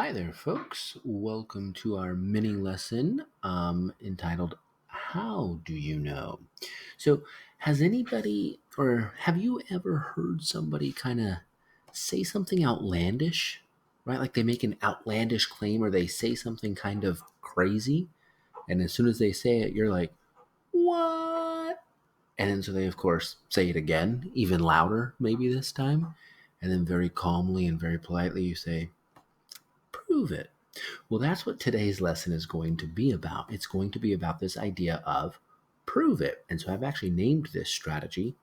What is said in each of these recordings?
Hi there, folks. Welcome to our mini lesson entitled How Do You Know? So, has anybody or have you ever heard somebody kind of say something outlandish, right? Like they make an outlandish claim or they say something kind of crazy. And as soon as they say it, you're like, what? And then so they, of course, say it again, even louder, maybe this time. And then very calmly and very politely, you say, prove it. Well, that's what today's lesson is going to be about. It's going to be about this idea of prove it. And so I've actually named this strategy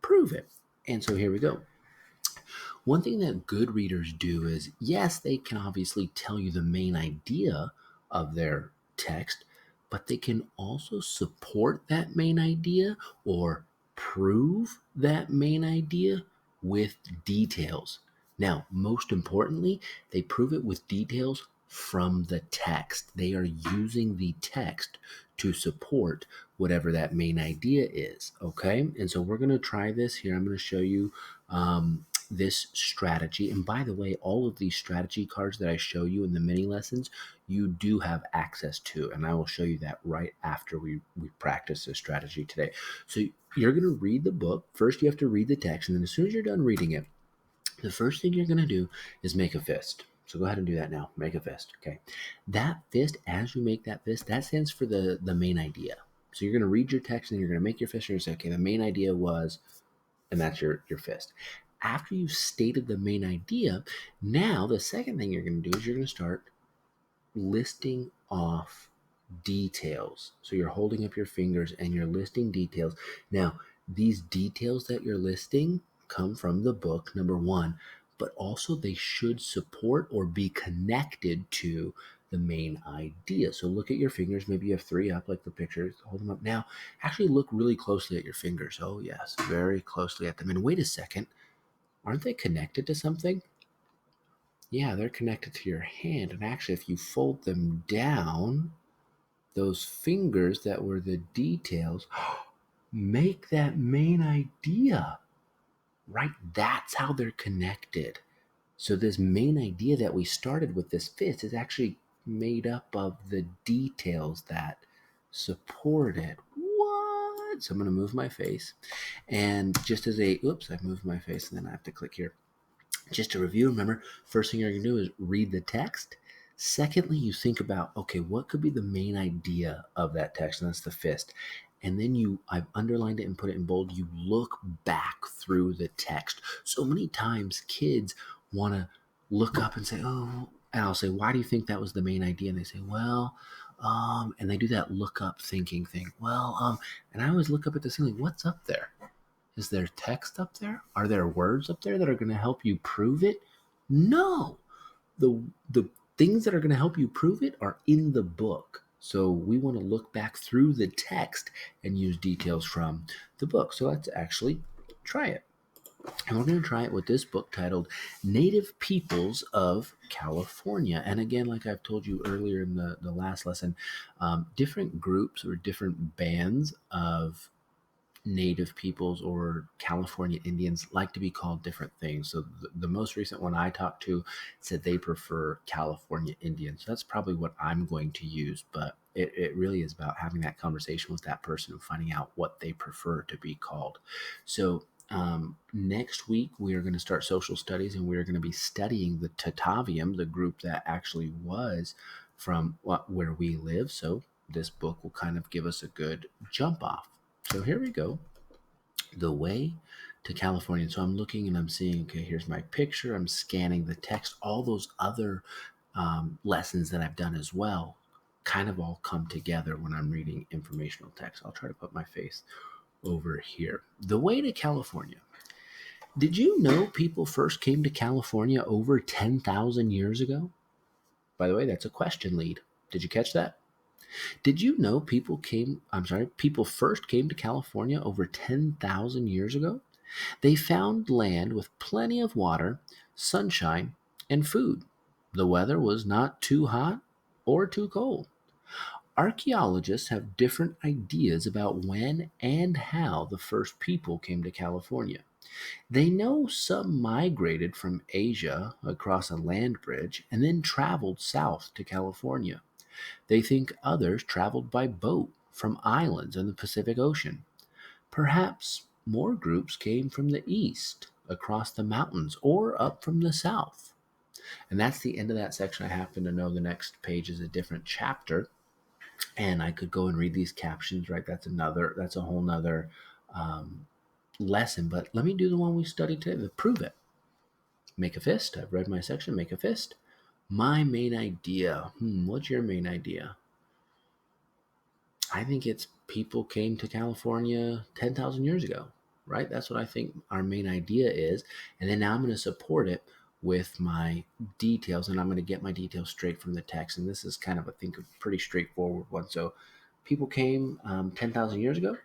prove it. And so here we go. One thing that good readers do is, yes, they can obviously tell you the main idea of their text, but they can also support that main idea or prove that main idea with details. Now, most importantly, they prove it with details from the text. They are using the text to support whatever that main idea is. Okay. And so we're going to try this here. I'm going to show you this strategy. And by the way, all of these strategy cards that I show you in the mini lessons, you do have access to. And I will show you that right after we practice this strategy today. So you're going to read the book. First, you have to read the text. And then as soon as you're done reading it, the first thing you're going to do is make a fist. So go ahead and do that now. Make a fist. Okay. That fist, as you make that fist, that stands for the main idea. So you're going to read your text and you're going to make your fist and you're going to say, okay, the main idea was, and that's your fist. After you've stated the main idea, now the second thing you're going to do is you're going to start listing off details. So you're holding up your fingers and you're listing details. Now, these details that you're listing come from the book, number one, but also they should support or be connected to the main idea. So look at your fingers. Maybe you have three up like the pictures. Hold them up. Now, actually look really closely at your fingers. Oh, yes, very closely at them. And wait a second. Aren't they connected to something? Yeah, they're connected to your hand. And actually, if you fold them down, those fingers that were the details make that main idea, right? That's how they're connected. So, this main idea that we started with this fist is actually made up of the details that support it. What? So, I'm going to move my face. And just as oops, I moved my face and then I have to click here. Just to review, remember, first thing you're going to do is read the text. Secondly, you think about, okay, what could be the main idea of that text? And that's the fist. And then I've underlined it and put it in bold. You look back through the text. So many times kids want to look up and say, oh, and I'll say, why do you think that was the main idea? And they say, well, and they do that look up thinking thing. Well, and I always look up at the ceiling. What's up there? Is there text up there? Are there words up there that are going to help you prove it? No. The things that are going to help you prove it are in the book. So we want to look back through the text and use details from the book. So let's actually try it. And we're going to try it with this book titled Native Peoples of California. And again, like I've told you earlier in the last lesson, different groups or different bands of Native peoples or California Indians like to be called different things. So the most recent one I talked to said they prefer California Indians. So that's probably what I'm going to use, but it really is about having that conversation with that person and finding out what they prefer to be called. So next week we are going to start social studies and we're going to be studying the Tataviam, the group that actually was from where we live. So this book will kind of give us a good jump off. So here we go. The way to California. So I'm looking and I'm seeing, okay, here's my picture. I'm scanning the text. All those other lessons that I've done as well kind of all come together when I'm reading informational text. I'll try to put my face over here. The way to California. Did you know people first came to California over 10,000 years ago? By the way, that's a question lead. Did you catch that? Did you know people first came to California over 10,000 years ago? They found land with plenty of water, sunshine, and food. The weather was not too hot or too cold. Archaeologists have different ideas about when and how the first people came to California. They know some migrated from Asia across a land bridge and then traveled south to California. They think others traveled by boat from islands in the Pacific Ocean. Perhaps more groups came from the east, across the mountains, or up from the south. And that's the end of that section. I happen to know the next page is a different chapter, and I could go and read these captions, right? That's a whole nother um, lesson. But let me do the one we studied today to prove it. Make a fist. I've read my section. Make a fist. My main idea. What's your main idea? I think it's people came to California 10,000 years ago, right? That's what I think our main idea is. And then now I'm going to support it with my details, and I'm going to get my details straight from the text. And this is kind of, I think, a pretty straightforward one. So people came 10,000 years ago.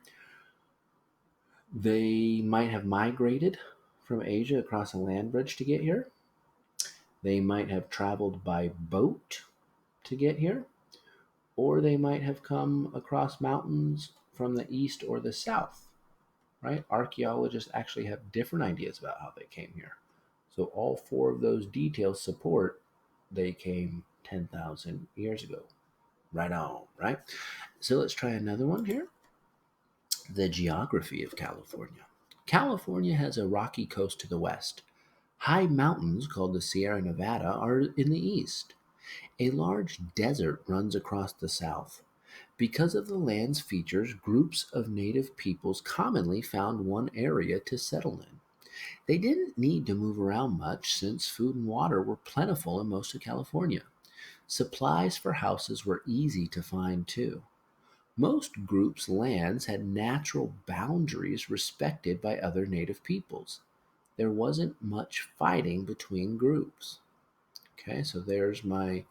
They might have migrated from Asia across a land bridge to get here. They might have traveled by boat to get here, or they might have come across mountains from the east or the south, right? Archaeologists actually have different ideas about how they came here. So all four of those details support they came 10,000 years ago. Right on, right? So let's try another one here. The geography of California. California has a rocky coast to the west. High mountains called the Sierra Nevada are in the east. A large desert runs across the south. Because of the land's features, groups of native peoples commonly found one area to settle in. They didn't need to move around much since food and water were plentiful in most of California. Supplies for houses were easy to find too. Most groups' lands had natural boundaries respected by other native peoples. There wasn't much fighting between groups. Okay, so there's my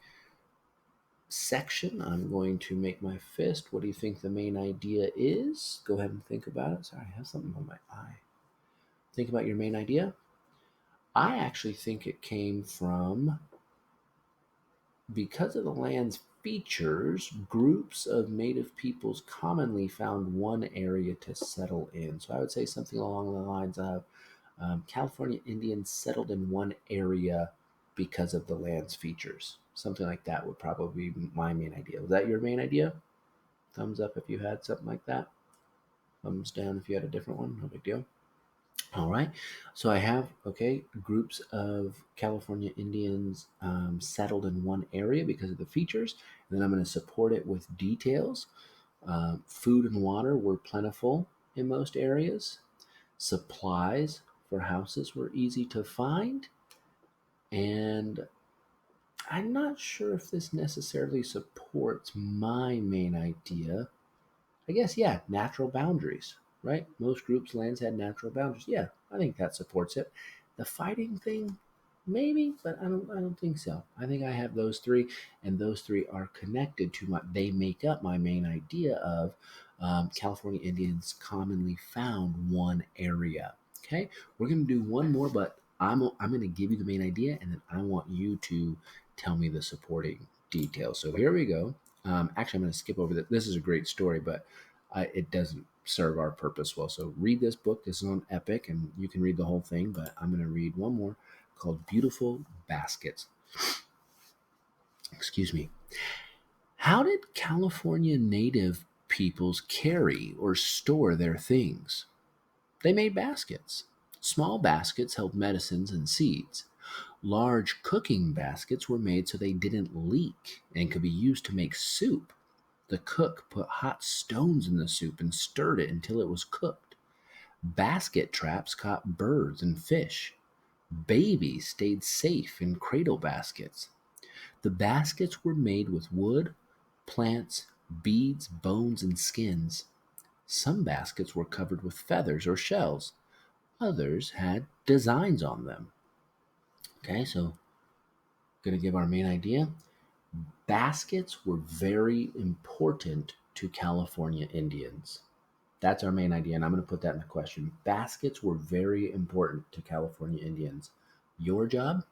section. I'm going to make my fist. What do you think the main idea is? Go ahead and think about it. Sorry, I have something on my eye. Think about your main idea. I actually think it came from, because of the land's features, groups of native peoples commonly found one area to settle in. So I would say something along the lines of California Indians settled in one area because of the land's features. Something like that would probably be my main idea. Was that your main idea? Thumbs up if you had something like that. Thumbs down if you had a different one. No big deal. All right. So I have, okay, groups of California Indians settled in one area because of the features. And then I'm going to support it with details. Food and water were plentiful in most areas. Supplies for houses were easy to find. And I'm not sure if this necessarily supports my main idea. I guess, yeah, natural boundaries, right? Most groups' lands had natural boundaries. Yeah, I think that supports it. The fighting thing, maybe, but I don't think so. I think I have those three, and those three are connected to my. They make up my main idea of California Indians commonly found one area. Okay, we're gonna do one more, but I'm gonna give you the main idea, and then I want you to tell me the supporting details. So here we go. Actually, I'm going to skip over that. This is a great story, but it doesn't serve our purpose well. So read this book. This is on Epic, and you can read the whole thing, but I'm going to read one more called Beautiful Baskets. Excuse me. How did California native peoples carry or store their things? They made baskets. Small baskets held medicines and seeds. Large cooking baskets were made so they didn't leak and could be used to make soup. The cook put hot stones in the soup and stirred it until it was cooked. Basket traps caught birds and fish. Babies stayed safe in cradle baskets. The baskets were made with wood, plants, beads, bones, and skins. Some baskets were covered with feathers or shells. Others had designs on them. Okay, so going to give our main idea. Baskets were very important to California Indians. That's our main idea, and I'm going to put that in the question. Baskets were very important to California Indians. Your job,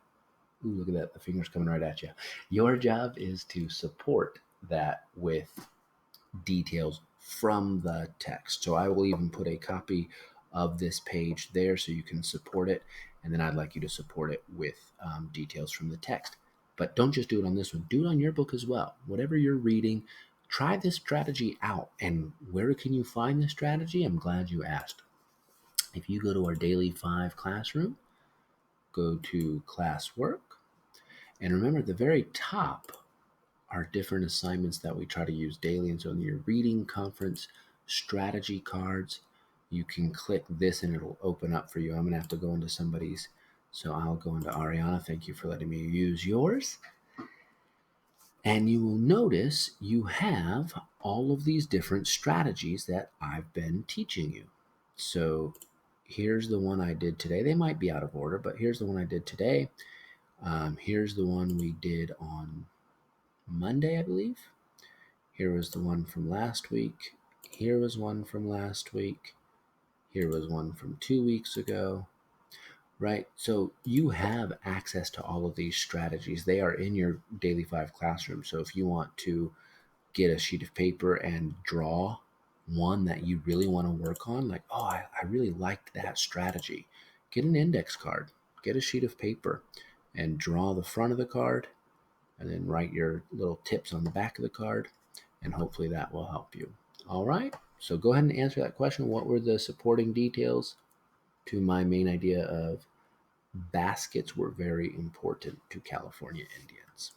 ooh, look at that, the finger's coming right at you. Your job is to support that with details from the text. So I will even put a copy of this page there so you can support it. And then I'd like you to support it with details from the text. But don't just do it on this one, do it on your book as well. Whatever you're reading, try this strategy out. And where can you find this strategy? I'm glad you asked. If you go to our Daily 5 classroom, go to classwork, and remember at the very top are different assignments that we try to use daily. And so in your reading conference strategy cards, you can click this and it'll open up for you. I'm going to have to go into somebody's. So I'll go into Ariana. Thank you for letting me use yours. And you will notice you have all of these different strategies that I've been teaching you. So here's the one I did today. They might be out of order, but here's the one I did today. Here's the one we did on Monday, I believe. Here was the one from last week. Here was one from last week. Here was one from 2 weeks ago. Right? So you have access to all of these strategies. They are in your Daily 5 classroom. So if you want to get a sheet of paper and draw one that you really want to work on, like, oh, I really liked that strategy, get an index card, get a sheet of paper, and draw the front of the card, and then write your little tips on the back of the card, and hopefully that will help you. All right, so go ahead and answer that question. What were the supporting details to my main idea of baskets were very important to California Indians?